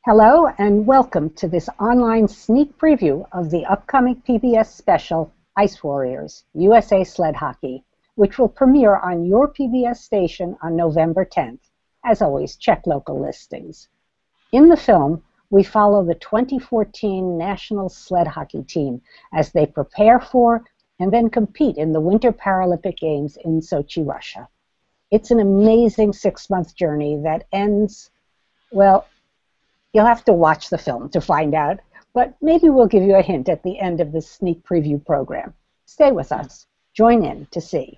Hello and welcome to this online sneak preview of the upcoming PBS special, Ice Warriors, USA Sled Hockey, which will premiere on your PBS station on November 10th. As always, check local listings. In the film, we follow the 2014 national sled hockey team as they prepare for and then compete in the Winter Paralympic Games in Sochi, Russia. It's an amazing 6-month journey that ends, well, you'll have to watch the film to find out, but maybe we'll give you a hint at the end of this sneak preview program. Stay with us. Join in to see.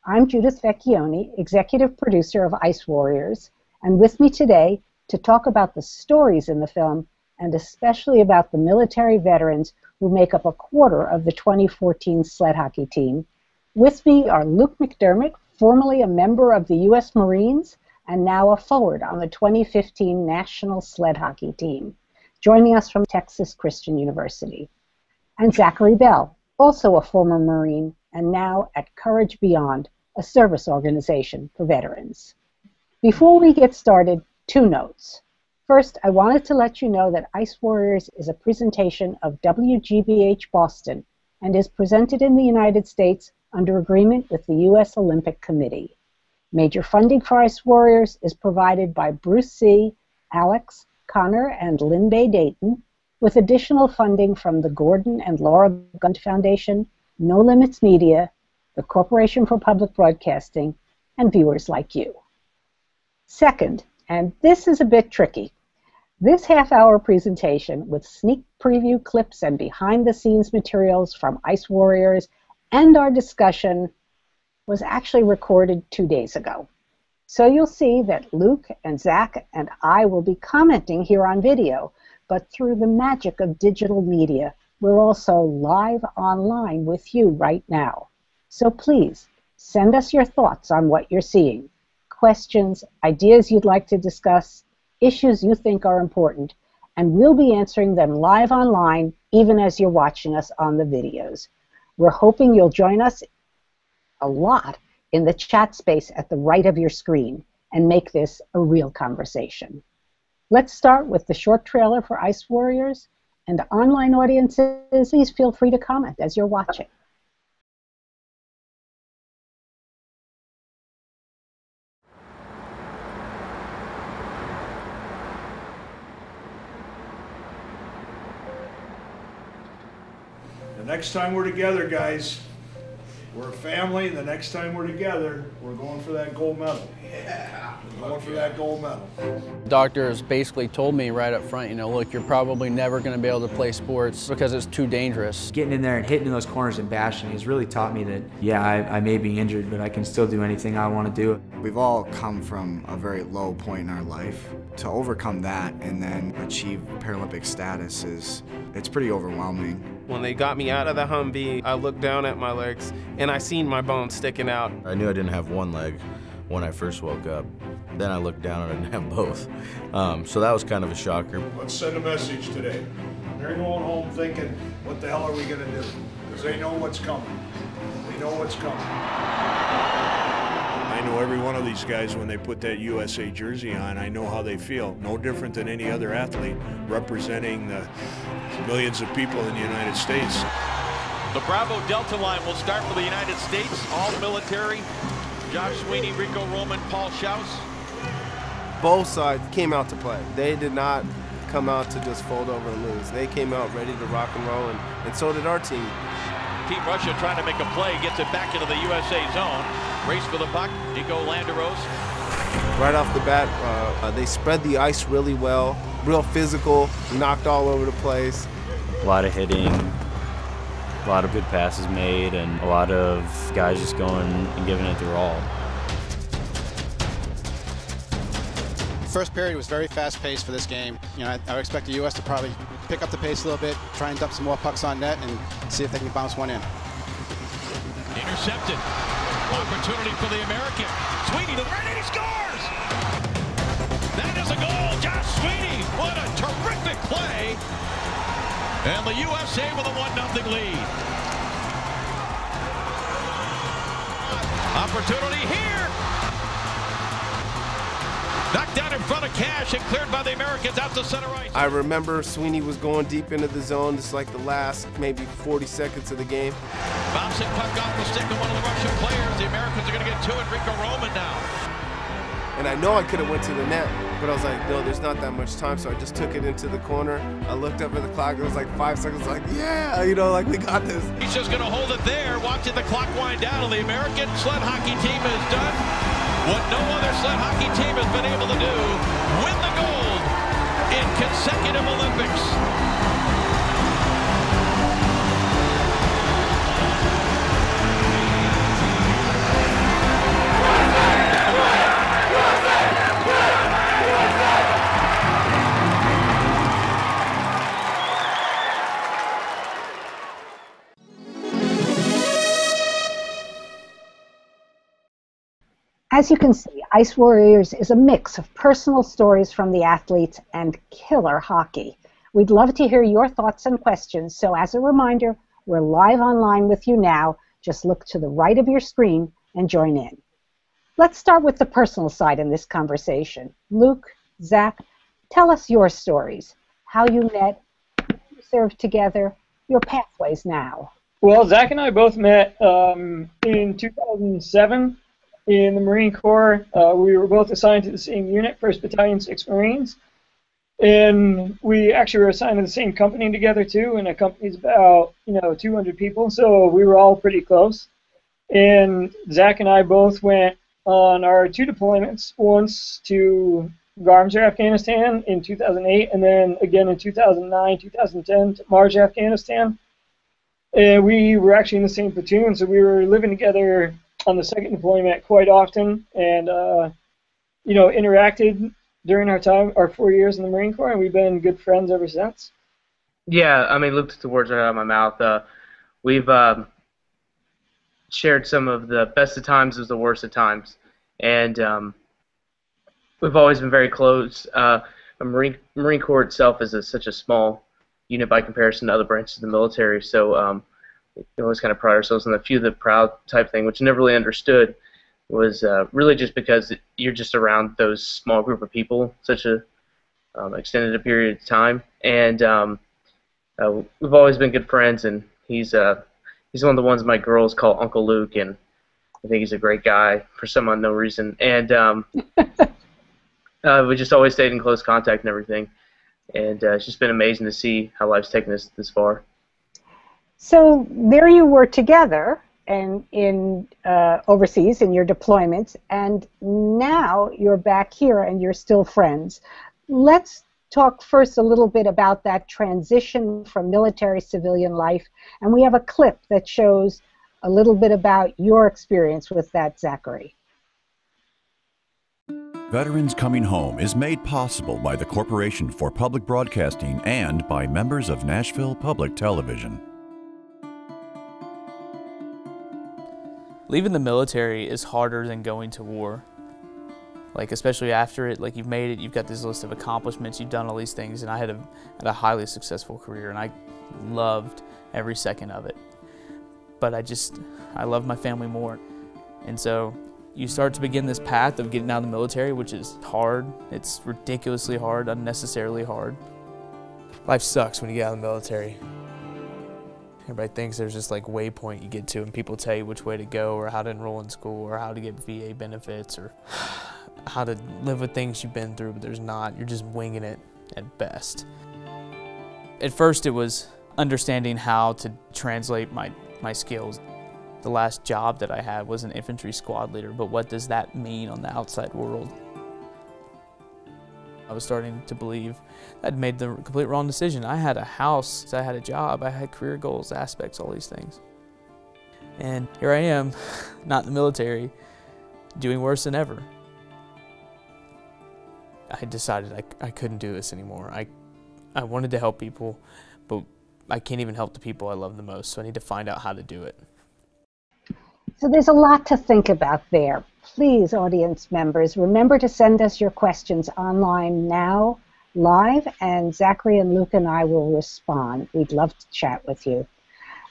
I'm Judith Vecchione, executive producer of Ice Warriors, and with me today to talk about the stories in the film and especially about the military veterans who make up a quarter of the 2014 sled hockey team. With me are Luke McDermott, formerly a member of the U.S. Marines, and now a forward on the 2015 national sled hockey team, joining us from Texas Christian University. And Zachary Bell, also a former Marine, and now at Courage Beyond, a service organization for veterans. Before we get started, 2 notes. First, I wanted to let you know that Ice Warriors is a presentation of WGBH Boston and is presented in the United States under agreement with the U.S. Olympic Committee. Major funding for Ice Warriors is provided by Bruce C., Alex, Connor, and Lynn Bay Dayton, with additional funding from the Gordon and Laura Gund Foundation, No Limits Media, the Corporation for Public Broadcasting, and viewers like you. Second, and this is a bit tricky, this half-hour presentation with sneak preview clips and behind-the-scenes materials from Ice Warriors and our discussion was actually recorded 2 days ago. So you'll see that Luke and Zach and I will be commenting here on video, but through the magic of digital media, we're also live online with you right now. So please, send us your thoughts on what you're seeing, questions, ideas you'd like to discuss, issues you think are important, and we'll be answering them live online even as you're watching us on the videos. We're hoping you'll join us a lot in the chat space at the right of your screen and make this a real conversation. Let's start with the short trailer for Ice Warriors, and online audiences, please feel free to comment as you're watching. The next time we're together, guys, we're a family. The next time we're together, we're going for that gold medal. Yeah. We're going for that gold medal. Doctors basically told me right up front, you know, look, you're probably never going to be able to play sports because it's too dangerous. Getting in there and hitting in those corners and bashing has really taught me that, yeah, I may be injured, but I can still do anything I want to do. We've all come from a very low point in our life. To overcome that and then achieve Paralympic status it's pretty overwhelming. When they got me out of the Humvee, I looked down at my legs and I seen my bones sticking out. I knew I didn't have one leg when I first woke up. Then I looked down and I didn't have both. So that was kind of a shocker. Let's send a message today. They're going home thinking, what the hell are we going to do? Because they know what's coming. They know what's coming. I know every one of these guys, when they put that USA jersey on, I know how they feel. No different than any other athlete representing the millions of people in the United States. The Bravo Delta line will start for the United States. All military. Josh Sweeney, Rico Roman, Paul Schaus. Both sides came out to play. They did not come out to just fold over and lose. They came out ready to rock and roll, and so did our team. Team Russia trying to make a play, gets it back into the USA zone. Race for the puck, Nico Landeros. Right off the bat, they spread the ice really well, real physical, knocked all over the place. A lot of hitting, a lot of good passes made, and a lot of guys just going and giving it their all. First period was very fast-paced for this game. You know, I would expect the U.S. to probably pick up the pace a little bit, try and dump some more pucks on net, and see if they can bounce one in. Intercepted. Opportunity for the American. Sweeney to the right, and he scores! That is a goal. Josh Sweeney, what a terrific play! And the USA with a 1-0 lead. Opportunity here. Knocked down in front of Cash and cleared by the Americans out to center ice. I remember Sweeney was going deep into the zone, just like the last maybe 40 seconds of the game. Bouncing puck off the stick of one of the Russian players. The Americans are going to get to it. Rico Roman now. And I know I could have went to the net, but I was like, no, there's not that much time, so I just took it into the corner. I looked up at the clock, it was like 5 seconds, like, yeah, you know, like, we got this. He's just going to hold it there, watching the clock wind down, and the American sled hockey team has done what no other sled hockey team has been able to do: win the gold in consecutive Olympics. As you can see, Ice Warriors is a mix of personal stories from the athletes and killer hockey. We'd love to hear your thoughts and questions, so as a reminder, we're live online with you now. Just look to the right of your screen and join in. Let's start with the personal side in this conversation. Luke, Zach, tell us your stories, how you met, how you served together, your pathways now. Well, Zach and I both met in 2007. In the Marine Corps. We were both assigned to the same unit, 1st Battalion, 6th Marines. And we actually were assigned to the same company together, too, and a company's about, 200 people, so we were all pretty close. And Zach and I both went on our 2 deployments, once to Garms, Afghanistan in 2008, and then again in 2009, 2010 to Mars, Afghanistan. And we were actually in the same platoon, so we were living together on the 2nd deployment quite often, and interacted during our 4 years in the Marine Corps, and we've been good friends ever since. Yeah, I mean, Luke took the words right out of my mouth. We've shared some of the best of times as the worst of times, and we've always been very close. Marine Corps itself is such a small unit by comparison to other branches of the military, so we always kind of pride ourselves on the few the proud type thing, which I never really understood was really just because you're just around those small group of people such a extended a period of time, and we've always been good friends, and he's one of the ones my girls call Uncle Luke, and I think he's a great guy for some unknown reason, and we just always stayed in close contact and everything, and it's just been amazing to see how life's taken us this far. So there you were together and in overseas in your deployments, and now you're back here and you're still friends. Let's talk first a little bit about that transition from military-civilian life, and we have a clip that shows a little bit about your experience with that, Zachary. Veterans Coming Home is made possible by the Corporation for Public Broadcasting and by members of Nashville Public Television. Leaving the military is harder than going to war. Like, especially after it, like, you've made it, you've got this list of accomplishments, you've done all these things, and I had a highly successful career, and I loved every second of it. But I love my family more. And so you start to begin this path of getting out of the military, which is hard. It's ridiculously hard, unnecessarily hard. Life sucks when you get out of the military. Everybody thinks there's this like waypoint you get to and people tell you which way to go or how to enroll in school or how to get VA benefits or how to live with things you've been through, but there's not. You're just winging it at best. At first it was understanding how to translate my skills. The last job that I had was an infantry squad leader, but what does that mean on the outside world? I was starting to believe I'd made the complete wrong decision. I had a house, I had a job, I had career goals, aspects, all these things. And here I am, not in the military, doing worse than ever. I decided I couldn't do this anymore. I wanted to help people, but I can't even help the people I love the most, so I need to find out how to do it. So there's a lot to think about there. Please, audience members, remember to send us your questions online now, live, and Zachary and Luke and I will respond. We'd love to chat with you.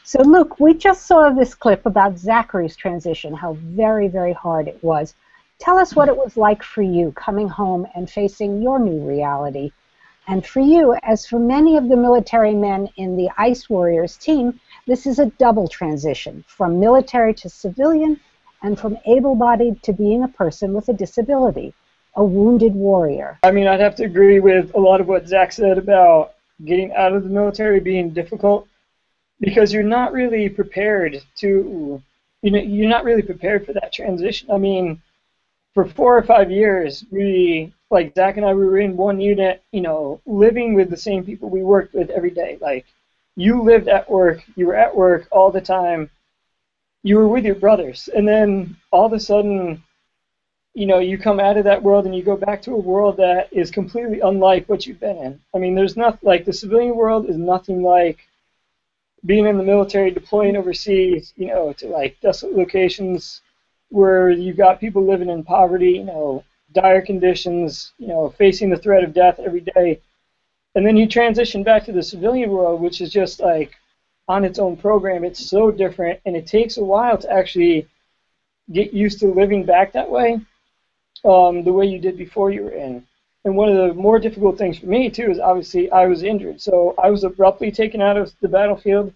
So Luke, we just saw this clip about Zachary's transition, how very, very hard it was. Tell us what it was like for you coming home and facing your new reality. And for you, as for many of the military men in the Ice Warriors team, this is a double transition from military to civilian and from able-bodied to being a person with a disability, a wounded warrior. I mean, I'd have to agree with a lot of what Zach said about getting out of the military being difficult, because you're not really prepared to, you're not really prepared for that transition. I mean, for 4 or 5 years, like Zach and I, we were in one unit, living with the same people we worked with every day. Like, you lived at work, you were at work all the time, you were with your brothers, and then all of a sudden, you come out of that world and you go back to a world that is completely unlike what you've been in. I mean, there's not, like, the civilian world is nothing like being in the military, deploying overseas, to, like, desolate locations where you've got people living in poverty, dire conditions, facing the threat of death every day. And then you transition back to the civilian world, which is just, like, on its own program. It's so different, and it takes a while to actually get used to living back that way, the way you did before you were in. And one of the more difficult things for me, too, is obviously I was injured. So I was abruptly taken out of the battlefield,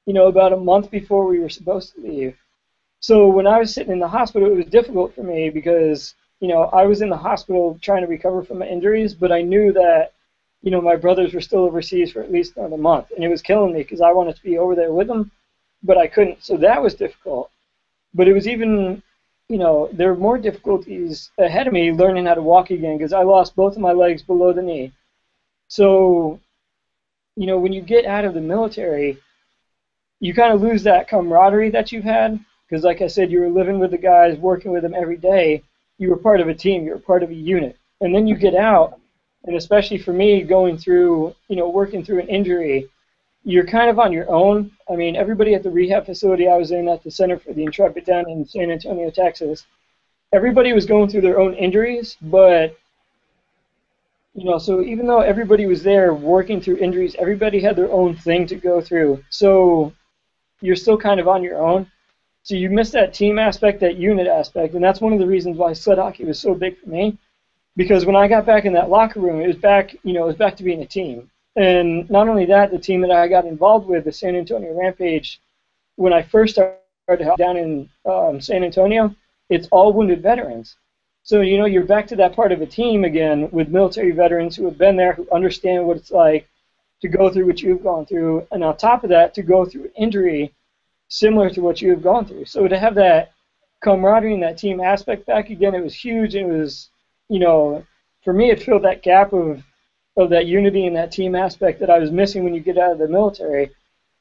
about a month before we were supposed to leave. So when I was sitting in the hospital, it was difficult for me because, I was in the hospital trying to recover from my injuries, but I knew that, my brothers were still overseas for at least another month. And it was killing me because I wanted to be over there with them, but I couldn't. So that was difficult. But it was even, there were more difficulties ahead of me learning how to walk again because I lost both of my legs below the knee. So, when you get out of the military, you kind of lose that camaraderie that you've had because, like I said, you were living with the guys, working with them every day. You were part of a team. You were part of a unit. And then you get out, and especially for me, going through, working through an injury, you're kind of on your own. I mean, everybody at the rehab facility I was in at the Center for the Intrepid down in San Antonio, Texas, everybody was going through their own injuries, but, so even though everybody was there working through injuries, everybody had their own thing to go through. So you're still kind of on your own. So you miss that team aspect, that unit aspect, and that's one of the reasons why sled hockey was so big for me. Because when I got back in that locker room, it was back, to being a team. And not only that, the team that I got involved with, the San Antonio Rampage, when I first started down in San Antonio, it's all wounded veterans. So, you're back to that part of a team again with military veterans who have been there, who understand what it's like to go through what you've gone through, and on top of that, to go through injury similar to what you have gone through. So to have that camaraderie and that team aspect back again, it was huge. It was, for me, it filled that gap of that unity and that team aspect that I was missing when you get out of the military.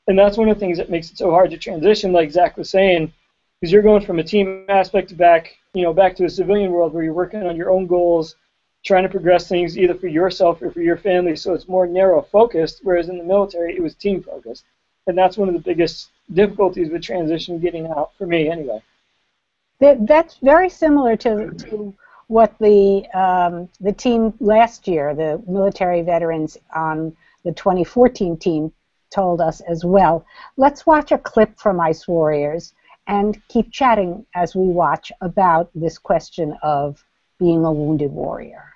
And that's one of the things that makes it so hard to transition, like Zach was saying, because you're going from a team aspect back to a civilian world where you're working on your own goals, trying to progress things either for yourself or for your family, so it's more narrow focused, whereas in the military it was team focused. And that's one of the biggest difficulties with transition getting out, for me anyway. That's very similar to what the team last year, the military veterans on the 2014 team, told us as well. Let's watch a clip from Ice Warriors and keep chatting as we watch about this question of being a wounded warrior.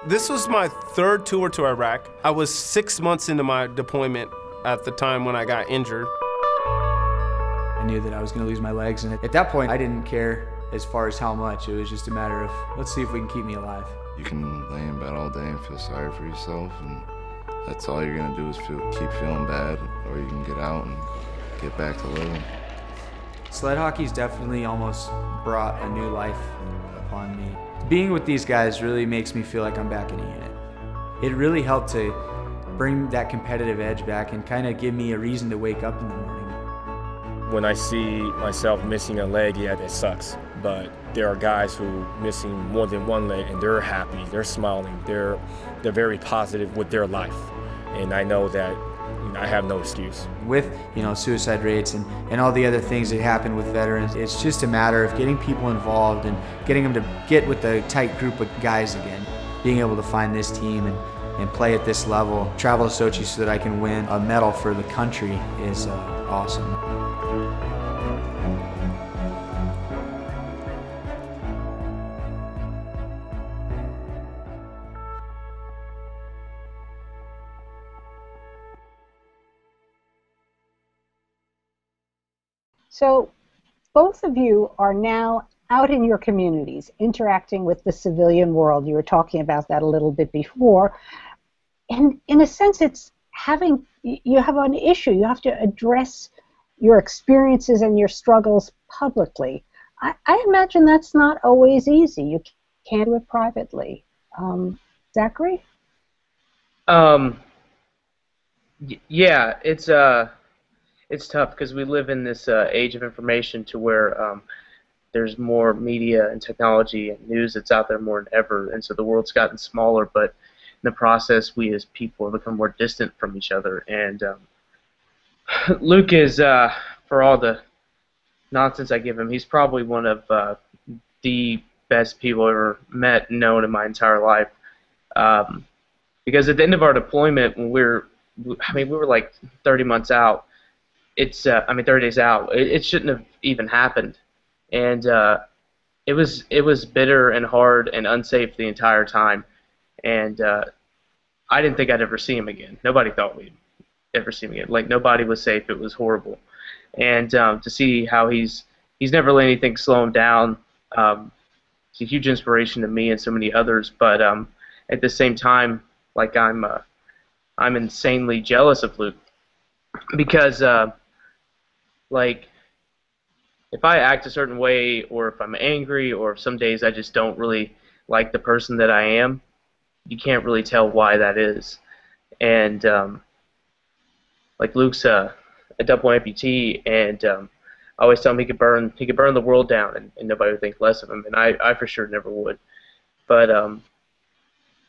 This was my third tour to Iraq. I was 6 months into my deployment at the time when I got injured. I knew that I was going to lose my legs, and at that point I didn't care as far as how much. It was just a matter of, let's see if we can keep me alive. You can lay in bed all day and feel sorry for yourself, and that's all you're going to do is keep feeling bad, or you can get out and get back to living. Sled hockey's definitely almost brought a new life upon me. Being with these guys really makes me feel like I'm back in a unit. It really helped to bring that competitive edge back and kind of give me a reason to wake up in the morning. When I see myself missing a leg, yeah, that sucks. But there are guys who missing more than one leg and they're happy, they're smiling, they're very positive with their life. And I know that I have no excuse. With suicide rates and all the other things that happen with veterans, it's just a matter of getting people involved and getting them to get with a tight group of guys again. Being able to find this team and play at this level, travel to Sochi so that I can win a medal for the country is a awesome. So both of you are now out in your communities, interacting with the civilian world. You were talking about that a little bit before. And in a sense, it's you have an issue. You have to address your experiences and your struggles publicly. I imagine that's not always easy. You can't do it privately. Zachary? Yeah, it's tough because we live in this age of information to where there's more media and technology and news that's out there more than ever, and so the world's gotten smaller, but in the process we as people have become more distant from each other. And Luke is, for all the nonsense I give him, he's probably one of the best people I've ever met and known in my entire life. Because at the end of our deployment, when we were like 30 months out. 30 days out. It shouldn't have even happened, and it was bitter and hard and unsafe the entire time. And I didn't think I'd ever see him again. Nobody thought we'd ever see him again. Like, nobody was safe. It was horrible. And to see how he's never let anything slow him down. It's a huge inspiration to me and so many others. But at the same time, like, I'm insanely jealous of Luke because. Like, if I act a certain way, or if I'm angry, or if some days I just don't really like the person that I am, you can't really tell why that is. And like, Luke's a double amputee, and I always tell him he could burn the world down, and nobody would think less of him, and I for sure never would. But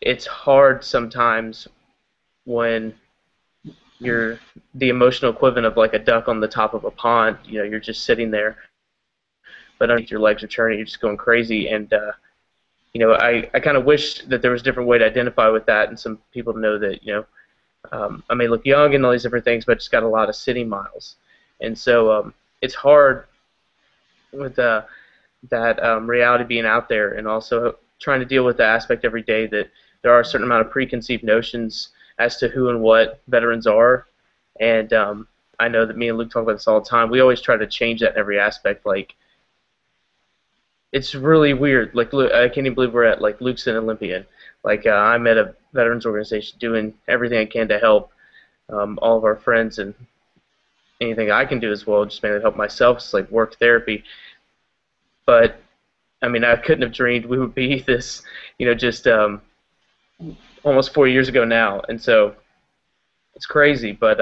it's hard sometimes when you're the emotional equivalent of like a duck on the top of a pond. You know, you're just sitting there, but underneath your legs are churning. You're just going crazy. And you know, I kind of wish that there was a different way to identify with that, and some people to know that, you know, I may look young and all these different things, but I just got a lot of city miles. And so it's hard with that reality being out there, and also trying to deal with the aspect every day that there are a certain amount of preconceived notions as to who and what veterans are. And I know that me and Luke talk about this all the time. We always try to change that in every aspect. Like, it's really weird. Like, I can't even believe we're at, like, Luke's an Olympian. Like, I'm at a veterans organization doing everything I can to help all of our friends, and anything I can do as well, just mainly help myself. It's like work therapy. But, I mean, I couldn't have dreamed we would be this, you know, just almost 4 years ago now. And so it's crazy, but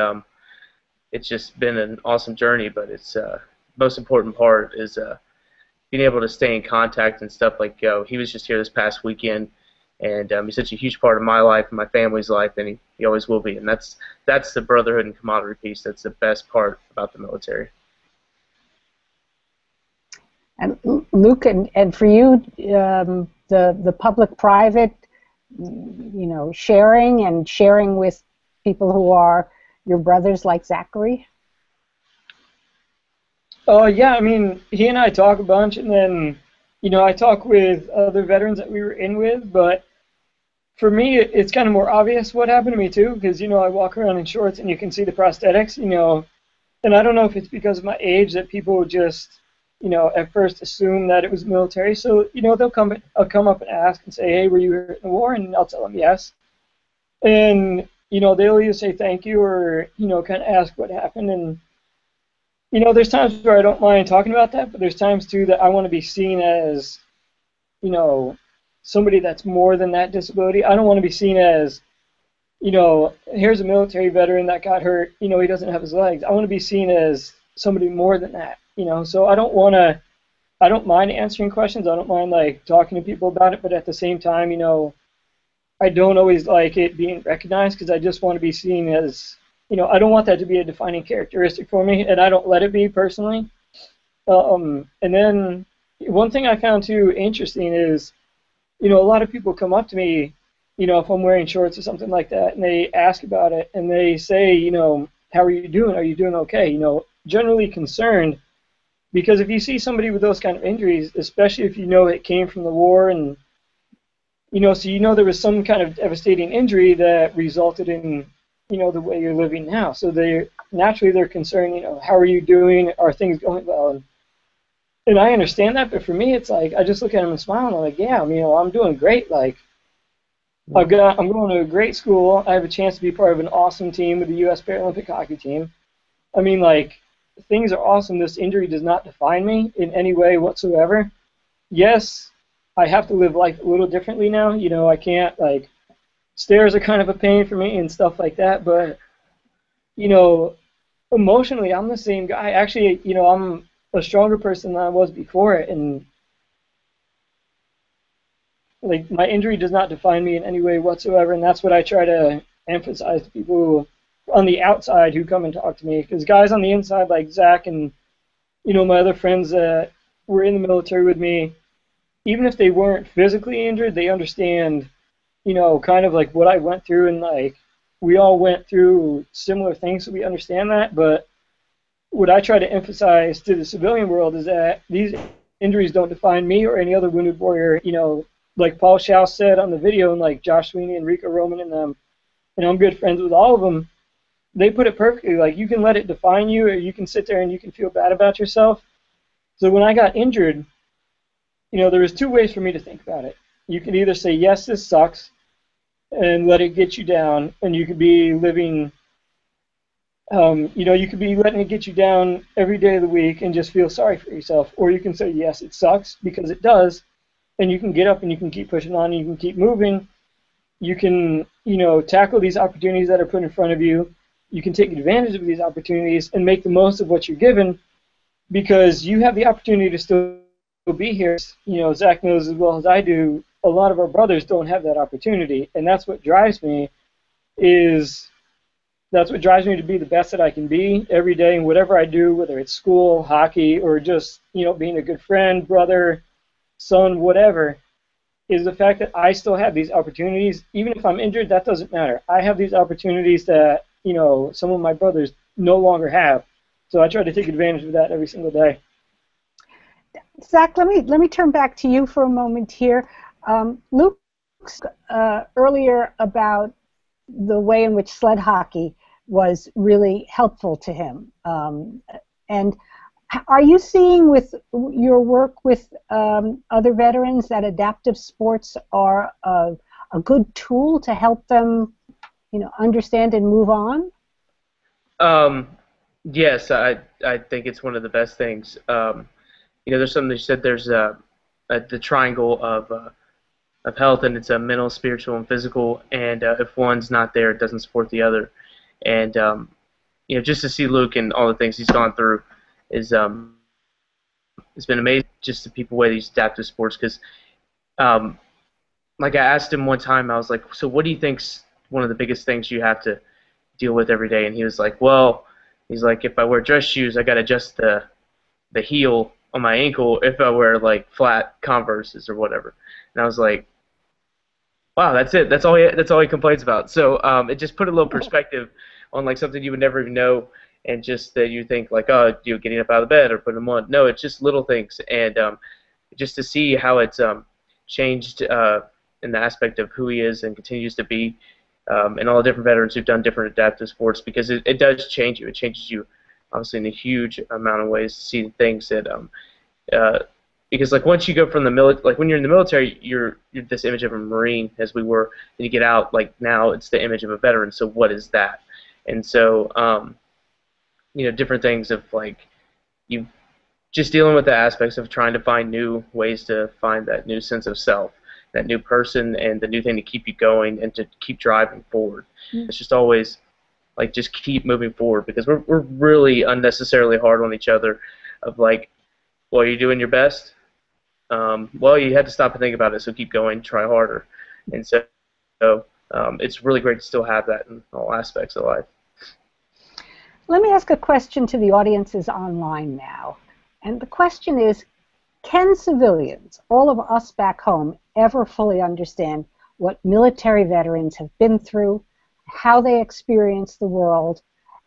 it's just been an awesome journey. But it's most important part is being able to stay in contact and stuff. Like, he was just here this past weekend, and he's such a huge part of my life and my family's life, and he always will be. And that's the brotherhood and camaraderie piece. That's the best part about the military. And Luke, and for you, the public-private, you know, sharing with people who are your brothers like Zachary? Yeah, I mean, he and I talk a bunch, and then, you know, I talk with other veterans that we were in with, but for me, it's kind of more obvious what happened to me, too, because, you know, I walk around in shorts and you can see the prosthetics, you know, and I don't know if it's because of my age that people just, you know, at first assume that it was military. So, you know, they'll come up and ask and say, hey, were you hurt in the war? And I'll tell them yes. And, you know, they'll either say thank you or, you know, kind of ask what happened. And, you know, there's times where I don't mind talking about that, but there's times, too, that I want to be seen as, you know, somebody that's more than that disability. I don't want to be seen as, you know, here's a military veteran that got hurt, you know, he doesn't have his legs. I want to be seen as somebody more than that. You know, so I don't mind answering questions. I don't mind, like, talking to people about it, but at the same time, you know, I don't always like it being recognized, because I just want to be seen as, you know, I don't want that to be a defining characteristic for me, and I don't let it be personally. And then one thing I found too interesting is, you know, a lot of people come up to me, you know, if I'm wearing shorts or something like that, and they ask about it, and they say, you know, how are you doing? Are you doing okay? You know, generally concerned, because if you see somebody with those kind of injuries, especially if you know it came from the war, and so there was some kind of devastating injury that resulted in the way you're living now. So they're concerned. How are you doing? Are things going well? And I understand that, but for me, it's like I just look at them and smile, and I'm like, yeah, I'm doing great. Like, I'm going to a great school. I have a chance to be part of an awesome team with the U.S. Paralympic hockey team. I mean, like, things are awesome. This injury does not define me in any way whatsoever. Yes, I have to live life a little differently now. I can't, like, stairs are kind of a pain for me and stuff like that, but, emotionally, I'm the same guy. Actually, I'm a stronger person than I was before, and like, my injury does not define me in any way whatsoever, and that's what I try to emphasize to people on the outside who come and talk to me, because guys on the inside like Zach and my other friends that were in the military with me, even if they weren't physically injured, they understand kind of like what I went through, and like we all went through similar things, so we understand that. But what I try to emphasize to the civilian world is that these injuries don't define me or any other wounded warrior. Like Paul Schaus said on the video, and like Josh Sweeney and Rico Roman and them, I'm good friends with all of them. They put it perfectly. Like, you can let it define you, or you can sit there and you can feel bad about yourself. So when I got injured, there was two ways for me to think about it. You could either say, yes, this sucks, and let it get you down, and you could be living, you could be letting it get you down every day of the week and just feel sorry for yourself. Or you can say, yes, it sucks, because it does, and you can get up and you can keep pushing on and you can keep moving. You can, tackle these opportunities that are put in front of you. You can take advantage of these opportunities and make the most of what you're given, because you have the opportunity to still be here. Zach knows as well as I do, a lot of our brothers don't have that opportunity, and that's what drives me to be the best that I can be every day in whatever I do, whether it's school, hockey, or just, being a good friend, brother, son, whatever, is the fact that I still have these opportunities. Even if I'm injured, that doesn't matter. I have these opportunities that, some of my brothers no longer have. So I try to take advantage of that every single day. Zach, let me turn back to you for a moment here. Luke earlier about the way in which sled hockey was really helpful to him. And are you seeing with your work with other veterans that adaptive sports are a good tool to help them, understand and move on? Yes, I think it's one of the best things. There's something that you said. There's the triangle of health, and it's a mental, spiritual, and physical. And if one's not there, it doesn't support the other. And just to see Luke and all the things he's gone through is it's been amazing. Just the people way these adaptive sports, because like I asked him one time, I was like, so what do you think's one of the biggest things you have to deal with every day? And he was like, well, if I wear dress shoes, I got to adjust the heel on my ankle if I wear like flat Converses or whatever. And I was like, wow, that's it. That's all he complains about. So it just put a little perspective on like something you would never even know, and just that you think like, oh, getting up out of the bed or putting them on. No, it's just little things, and just to see how it's changed in the aspect of who he is and continues to be, and all the different veterans who've done different adaptive sports, because it does change you. It changes you, obviously, in a huge amount of ways, to see things that because like once you go from the military, like when you're in the military, you're this image of a Marine, as we were, and you get out, like now it's the image of a veteran. So what is that? And so different things of like you just dealing with the aspects of trying to find new ways to find that new sense of self, that new person, and the new thing to keep you going and to keep driving forward. It's just always like just keep moving forward, because we're really unnecessarily hard on each other of like, well, are you doing your best? Well, you had to stop and think about it, so keep going, try harder. And so it's really great to still have that in all aspects of life. Let me ask a question to the audiences online now. And the question is, can civilians, all of us back home, ever fully understand what military veterans have been through, how they experience the world,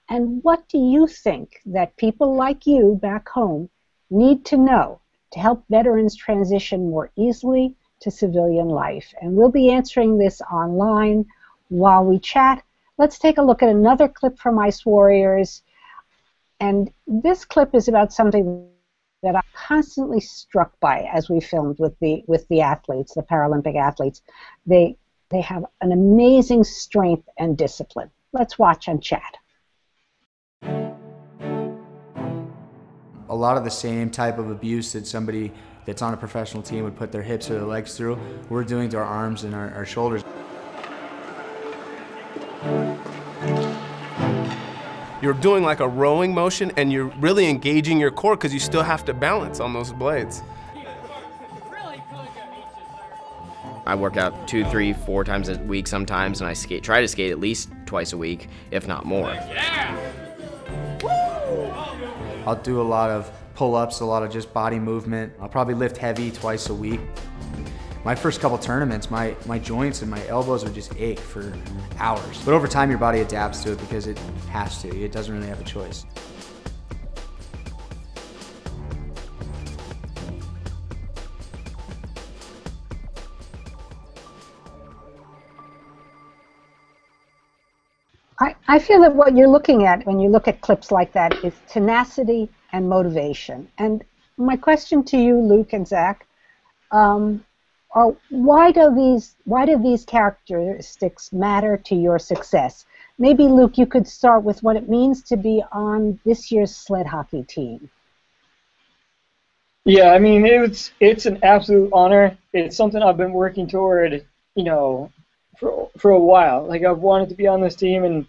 And what do you think that people like you back home need to know to help veterans transition more easily to civilian life? And we'll be answering this online while we chat. Let's take a look at another clip from Ice Warriors. And this clip is about something that I'm constantly struck by as we filmed with the athletes, the Paralympic athletes. They have an amazing strength and discipline. Let's watch and chat. A lot of the same type of abuse that somebody that's on a professional team would put their hips or their legs through, we're doing to our arms and our shoulders. You're doing like a rowing motion and you're really engaging your core because you still have to balance on those blades. I work out 2, 3, 4 times a week sometimes, and I try to skate at least twice a week, if not more. I'll do a lot of pull-ups, a lot of just body movement. I'll probably lift heavy twice a week. My first couple tournaments, my joints and my elbows would just ache for hours. But over time, your body adapts to it because it has to. It doesn't really have a choice. I feel that what you're looking at when you look at clips like that is tenacity and motivation. And my question to you, Luke and Zach, are why do these characteristics matter to your success? Maybe, Luke, you could start with what it means to be on this year's sled hockey team. Yeah, I mean, it's an absolute honor. It's something I've been working toward, for a while. Like, I've wanted to be on this team, and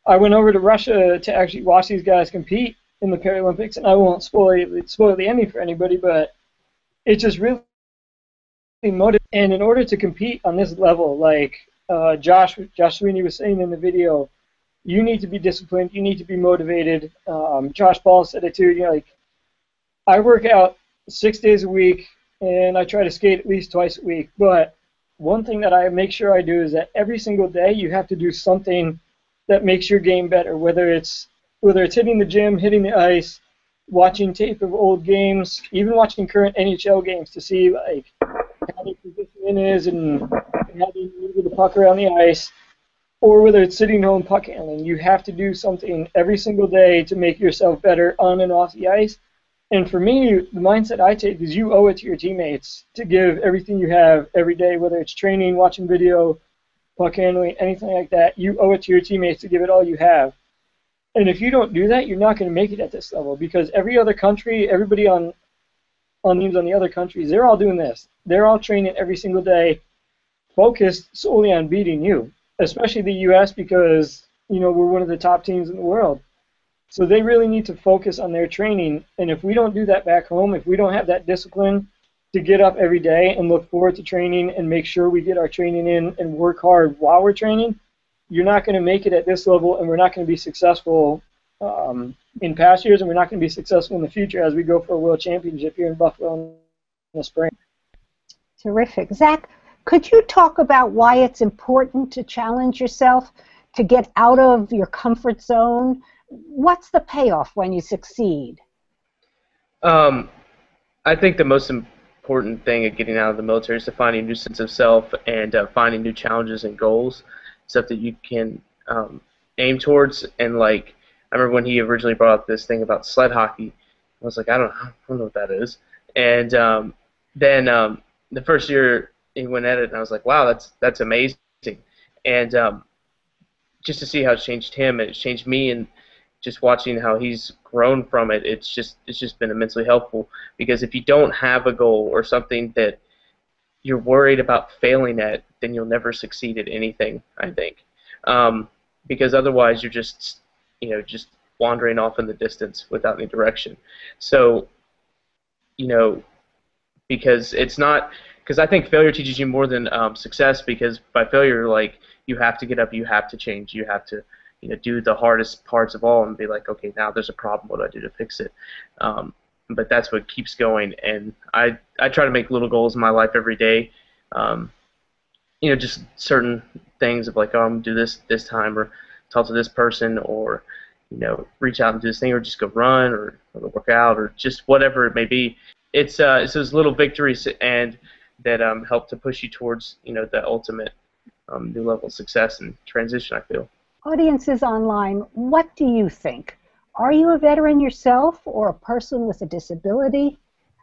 I went over to Russia to actually watch these guys compete in the Paralympics, and I won't spoil the ending for anybody, but it just really motivated. And in order to compete on this level, like Josh Sweeney was saying in the video, you need to be disciplined, you need to be motivated. Josh Ball said it too. Like, I work out 6 days a week, and I try to skate at least twice a week, but one thing that I make sure I do is that every single day you have to do something that makes your game better, whether it's hitting the gym, hitting the ice, watching tape of old games, even watching current NHL games to see like how the position is and how they move the puck around the ice, or whether it's sitting home puck handling. You have to do something every single day to make yourself better on and off the ice. And for me, the mindset I take is you owe it to your teammates to give everything you have every day, whether it's training, watching video, puck handling, anything like that. You owe it to your teammates to give it all you have. And if you don't do that, you're not going to make it at this level, because every other country, everybody on teams on the other countries, they're all doing this. They're all training every single day, focused solely on beating you, especially the U.S. because, we're one of the top teams in the world. So they really need to focus on their training, and if we don't do that back home, if we don't have that discipline to get up every day and look forward to training and make sure we get our training in and work hard while we're training, you're not going to make it at this level, and we're not going to be successful in past years, and we're not going to be successful in the future as we go for a world championship here in Buffalo in the spring. Terrific. Zach, could you talk about why it's important to challenge yourself, to get out of your comfort zone? What's the payoff when you succeed? I think the most important thing of getting out of the military is to find a new sense of self and finding new challenges and goals, stuff that you can aim towards. And like, I remember when he originally brought up this thing about sled hockey, I was like, I don't know what that is. And then the first year he went at it, and I was like, wow, that's amazing. And just to see how it's changed him, and it's changed me, and just watching how he's grown from it, it's just been immensely helpful. Because if you don't have a goal or something that you're worried about failing at, then you'll never succeed at anything, I think. Because otherwise you're just wandering off in the distance without any direction. So, because I think failure teaches you more than success, because by failure, like, you have to get up, you have to change, you have to do the hardest parts of all and be like, okay, now there's a problem, what do I do to fix it? But that's what keeps going, and I try to make little goals in my life every day. Just certain things of like, oh, I'm going to do this time, or talk to this person, or reach out and do this thing, or just go run, or work out, or just whatever it may be. It's those little victories and that help to push you towards the ultimate new level of success and transition, I feel. Audiences online, what do you think? Are you a veteran yourself or a person with a disability?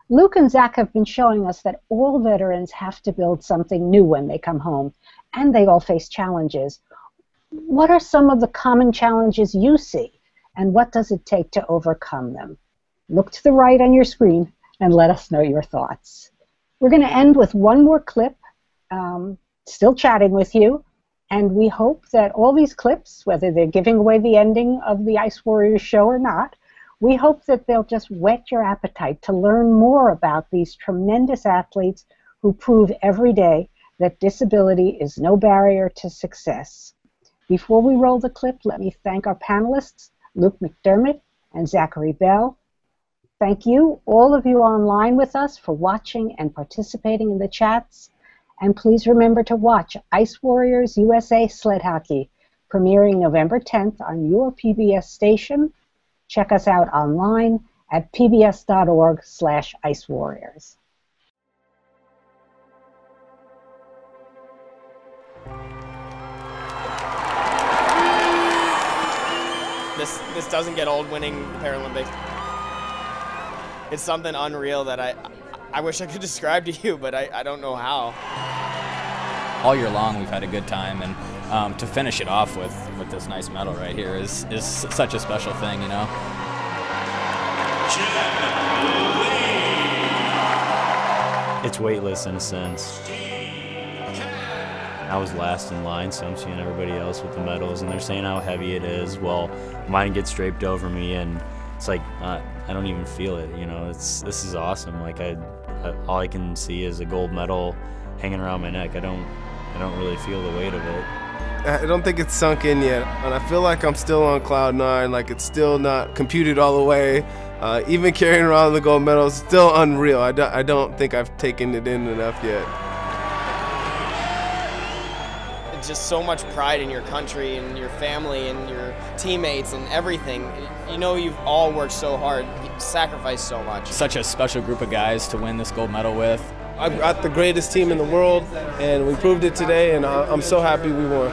Luke and Zach have been showing us that all veterans have to build something new when they come home, and they all face challenges. What are some of the common challenges you see, and what does it take to overcome them? Look to the right on your screen and let us know your thoughts. We're going to end with one more clip, still chatting with you, and we hope that all these clips, whether they're giving away the ending of the Ice Warriors show or not, we hope that they'll just whet your appetite to learn more about these tremendous athletes who prove every day that disability is no barrier to success. Before we roll the clip, let me thank our panelists, Luke McDermott and Zachary Bell. Thank you, all of you online with us, for watching and participating in the chats. And please remember to watch Ice Warriors USA Sled Hockey, premiering November 10th on your PBS station. Check us out online at pbs.org/icewarriors. This doesn't get old, winning the Paralympics. It's something unreal that I wish I could describe to you, but I don't know how. All year long we've had a good time, and to finish it off with this nice medal right here is such a special thing, It's weightless in a sense. I was last in line, so I'm seeing everybody else with the medals, and they're saying how heavy it is. Well, mine gets draped over me, and it's like I don't even feel it. This is awesome. Like all I can see is a gold medal hanging around my neck. I don't really feel the weight of it. I don't think it's sunk in yet, and I feel like I'm still on cloud 9. Like it's still not computed all the way. Even carrying around the gold medal is still unreal. I don't think I've taken it in enough yet. It's just so much pride in your country and your family and your teammates and everything. You've all worked so hard, sacrificed so much. Such a special group of guys to win this gold medal with. I've got the greatest team in the world, and we proved it today, and I'm so happy we won.